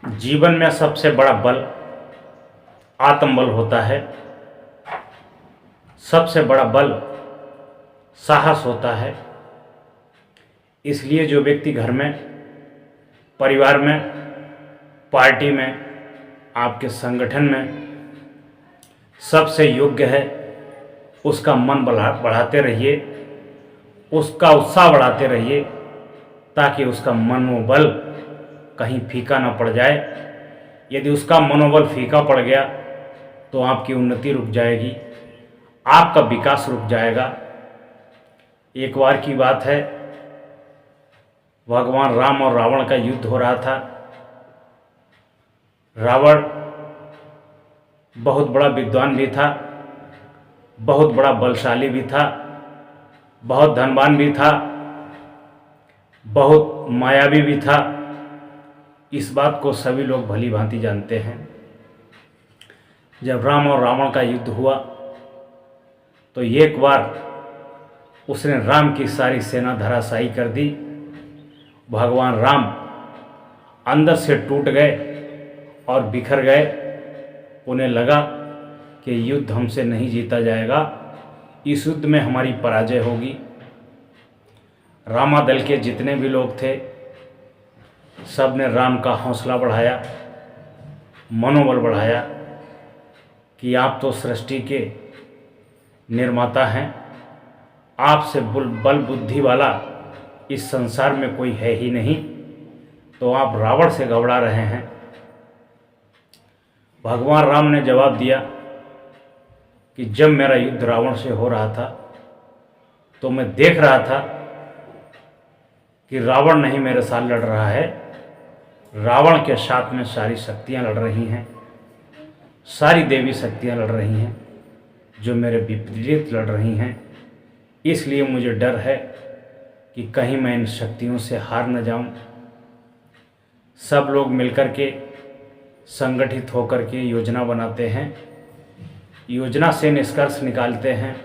जीवन में सबसे बड़ा बल आत्मबल होता है। सबसे बड़ा बल साहस होता है। इसलिए जो व्यक्ति घर में, परिवार में, पार्टी में, आपके संगठन में सबसे योग्य है, उसका मन बढ़ाते रहिए, उसका उत्साह बढ़ाते रहिए, ताकि उसका मनोबल कहीं फीका ना पड़ जाए। यदि उसका मनोबल फीका पड़ गया तो आपकी उन्नति रुक जाएगी, आपका विकास रुक जाएगा। एक बार की बात है, भगवान राम और रावण का युद्ध हो रहा था। रावण बहुत बड़ा विद्वान भी था, बहुत बड़ा बलशाली भी था, बहुत धनवान भी था, बहुत मायावी भी था। इस बात को सभी लोग भली भांति जानते हैं। जब राम और रावण का युद्ध हुआ तो एक बार उसने राम की सारी सेना धराशायी कर दी। भगवान राम अंदर से टूट गए और बिखर गए। उन्हें लगा कि युद्ध हमसे नहीं जीता जाएगा, इस युद्ध में हमारी पराजय होगी। रामादल के जितने भी लोग थे, सब ने राम का हौसला बढ़ाया, मनोबल बढ़ाया कि आप तो सृष्टि के निर्माता हैं, आपसे बल बुद्धि वाला इस संसार में कोई है ही नहीं, तो आप रावण से घबरा रहे हैं। भगवान राम ने जवाब दिया कि जब मेरा युद्ध रावण से हो रहा था तो मैं देख रहा था कि रावण नहीं मेरे साथ लड़ रहा है, रावण के साथ में सारी शक्तियां लड़ रही हैं, सारी देवी शक्तियां लड़ रही हैं जो मेरे विपरीत लड़ रही हैं। इसलिए मुझे डर है कि कहीं मैं इन शक्तियों से हार न जाऊं। सब लोग मिलकर के, संगठित होकर के योजना बनाते हैं, योजना से निष्कर्ष निकालते हैं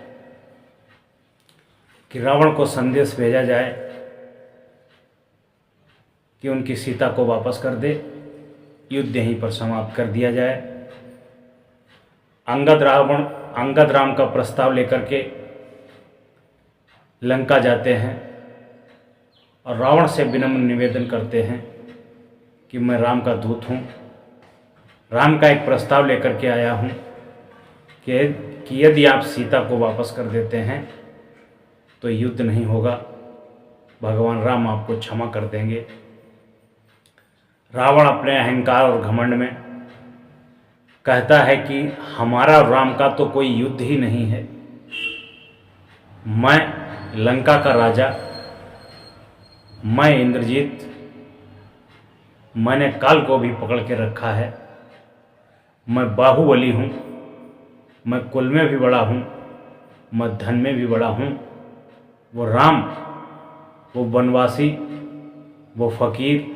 कि रावण को संदेश भेजा जाए कि उनकी सीता को वापस कर दे, युद्ध यहीं पर समाप्त कर दिया जाए। अंगद राम का प्रस्ताव लेकर के लंका जाते हैं और रावण से विनम्र निवेदन करते हैं कि मैं राम का दूत हूँ, राम का एक प्रस्ताव लेकर के आया हूँ कि यदि आप सीता को वापस कर देते हैं तो युद्ध नहीं होगा, भगवान राम आपको क्षमा कर देंगे। रावण अपने अहंकार और घमंड में कहता है कि हमारा और राम का तो कोई युद्ध ही नहीं है। मैं लंका का राजा, मैं इंद्रजीत, मैंने काल को भी पकड़ के रखा है, मैं बाहुबली हूँ, मैं कुल में भी बड़ा हूँ, मैं धन में भी बड़ा हूँ। वो राम, वो वनवासी, वो फकीर,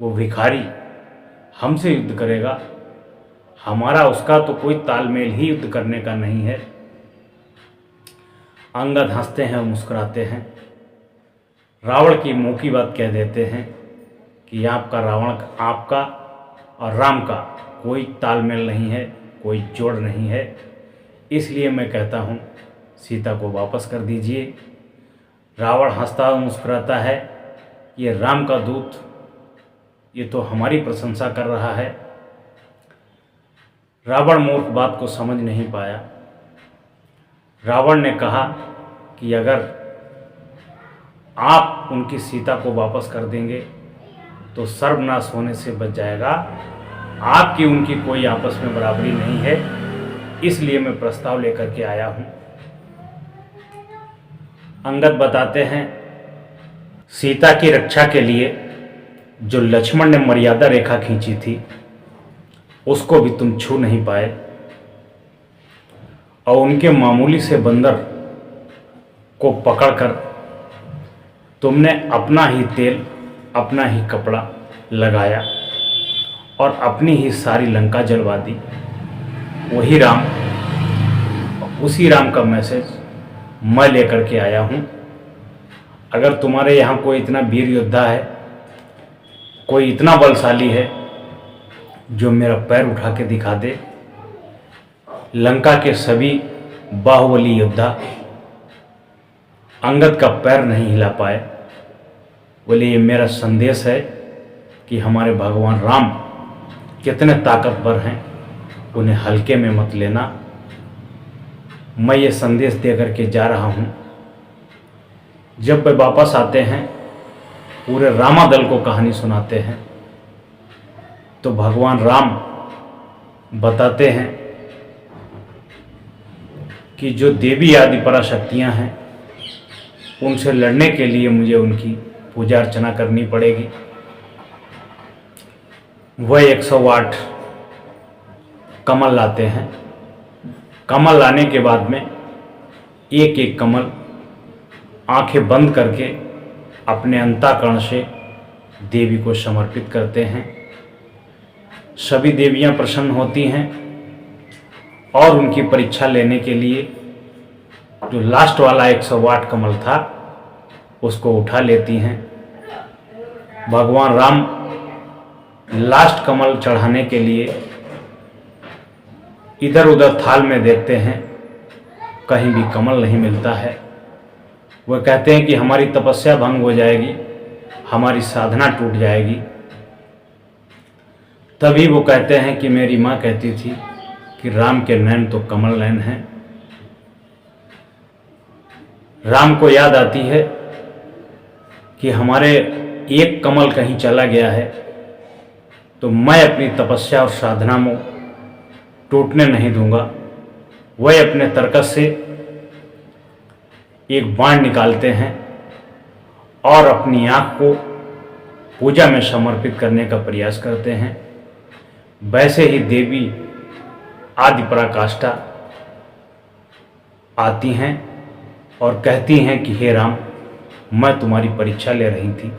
वो भिखारी हमसे युद्ध करेगा, हमारा उसका तो कोई तालमेल ही युद्ध करने का नहीं है। अंगद हंसते हैं और मुस्कुराते हैं, रावण की मुंह की बात कह देते हैं कि आपका और राम का कोई तालमेल नहीं है, कोई जोड़ नहीं है। इसलिए मैं कहता हूँ सीता को वापस कर दीजिए। रावण हंसता और मुस्कुराता है, ये राम का दूत, ये तो हमारी प्रशंसा कर रहा है। रावण मूर्ख बात को समझ नहीं पाया। रावण ने कहा कि अगर आप उनकी सीता को वापस कर देंगे तो सर्वनाश होने से बच जाएगा, आपकी उनकी कोई आपस में बराबरी नहीं है, इसलिए मैं प्रस्ताव लेकर के आया हूँ। अंगद बताते हैं, सीता की रक्षा के लिए जो लक्ष्मण ने मर्यादा रेखा खींची थी उसको भी तुम छू नहीं पाए, और उनके मामूली से बंदर को पकड़कर तुमने अपना ही तेल, अपना ही कपड़ा लगाया और अपनी ही सारी लंका जलवा दी। वही राम, उसी राम का मैसेज मैं लेकर के आया हूँ। अगर तुम्हारे यहाँ कोई इतना वीर योद्धा है, कोई इतना बलशाली है जो मेरा पैर उठा के दिखा दे। लंका के सभी बाहुबली योद्धा अंगद का पैर नहीं हिला पाए। बोले ये मेरा संदेश है कि हमारे भगवान राम कितने ताकतवर हैं, उन्हें हल्के में मत लेना। मैं ये संदेश दे करके जा रहा हूँ। जब वे वापस आते हैं, पूरे रामादल को कहानी सुनाते हैं, तो भगवान राम बताते हैं कि जो देवी आदि पराशक्तियाँ हैं, उनसे लड़ने के लिए मुझे उनकी पूजा अर्चना करनी पड़ेगी। वह 108 कमल लाते हैं। कमल लाने के बाद में एक एक कमल आंखें बंद करके अपने अंतःकरण से देवी को समर्पित करते हैं। सभी देवियां प्रसन्न होती हैं और उनकी परीक्षा लेने के लिए जो लास्ट वाला 108 कमल था उसको उठा लेती हैं। भगवान राम लास्ट कमल चढ़ाने के लिए इधर उधर थाल में देखते हैं, कहीं भी कमल नहीं मिलता है। वह कहते हैं कि हमारी तपस्या भंग हो जाएगी, हमारी साधना टूट जाएगी। तभी वो कहते हैं कि मेरी माँ कहती थी कि राम के नैन तो कमल नैन हैं। राम को याद आती है कि हमारे एक कमल कहीं चला गया है, तो मैं अपनी तपस्या और साधना में टूटने नहीं दूंगा। वह अपने तरकस से एक बाण निकालते हैं और अपनी आँख को पूजा में समर्पित करने का प्रयास करते हैं। वैसे ही देवी आदि पराकाष्ठा आती हैं और कहती हैं कि हे राम, मैं तुम्हारी परीक्षा ले रही थी,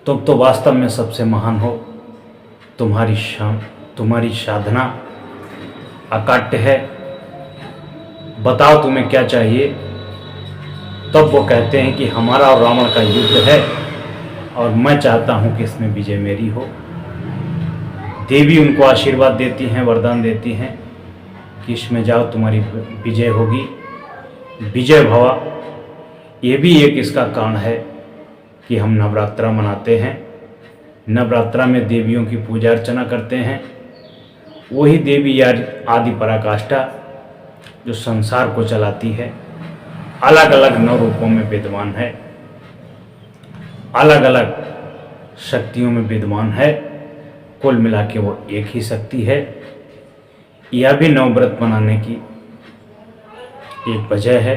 तुम तो वास्तव में सबसे महान हो, तुम्हारी साधना अकाट्य है, बताओ तुम्हें क्या चाहिए। तब वो कहते हैं कि हमारा और रावण का युद्ध है और मैं चाहता हूँ कि इसमें विजय मेरी हो। देवी उनको आशीर्वाद देती हैं, वरदान देती हैं कि इसमें जाओ, तुम्हारी विजय होगी, विजय भवा। ये भी एक इसका कारण है कि हम नवरात्रा मनाते हैं। नवरात्रा में देवियों की पूजा अर्चना करते हैं। वही देवी आदि पराकाष्ठा जो संसार को चलाती है, अलग अलग नौ रूपों में विद्यमान है, अलग अलग शक्तियों में विद्यमान है। कुल मिला के वो एक ही शक्ति है। यह भी नवव्रत मनाने की एक वजह है।